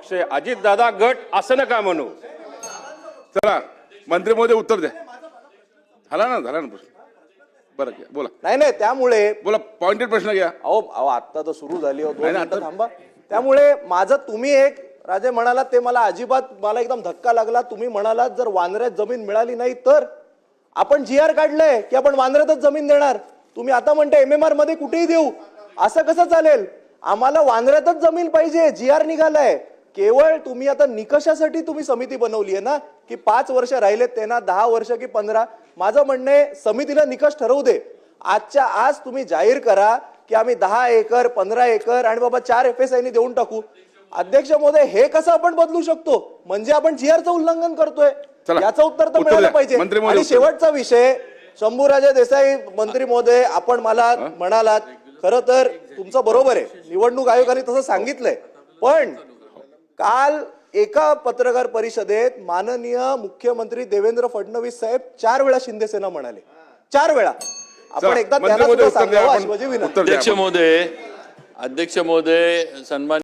पक्ष आहे, अजितदादा गट असं नका म्हणू. चला मंत्री महोदय उत्तर द्या. झाला ना प्रश्न. बरं घ्या बोला. नाही त्यामुळे बोला पॉइंटेड प्रश्न घ्या. अहो आता तर सुरू झाली हो, 2 नाही, मिनिटं आता- थांबा. त्यामुळे माझं तुम्ही एक राजे म्हणालात ते मला एकदम धक्का लागला. तुम्ही म्हणालात जर वांद्र्यात जमीन मिळाली नाही तर आपण GR काढलंय की आपण वांद्र्यातच जमीन देणार. तुम्ही आता म्हणते MMR मध्ये कुठेही देऊ, असं कसं चालेल? आम्हाला वांद्र्यातच जमीन पाहिजे. GR निघालाय. केवळ तुम्ही आता निकषासाठी तुम्ही समिती बनवली आहे ना, की 5 वर्ष राहिलेत त्यांना, 10 वर्ष की 15. माझं म्हणणं आहे समितीला निकष ठरवू दे. आजच्या आज तुम्ही जाहीर करा की आम्ही 10 एकर 15 एकर आणि बाबा 4 FSI देऊन टाकू. अध्यक्ष महोदय, हे कसं आपण बदलू शकतो? म्हणजे आपण GRचं उल्लंघन करतोय. याचं उत्तर तर मिळालं पाहिजे. आणि शेवटचा विषय, शंभूराजे देसाई मंत्री महोदय, आपण मला म्हणालात खरं तर तुमचं बरोबर आहे, निवडणूक आयोगाने तसं सांगितलंय. पण काल एका पत्रकार परिषदेत माननीय मुख्यमंत्री देवेंद्र फडणवीस साहेब 4 वेळा शिंदे सेना म्हणाले. 4 वेळा. आपण एकदा त्यांना सुद्धा सांगावं अशी माझी विनंती. अध्यक्ष महोदय, सन्मान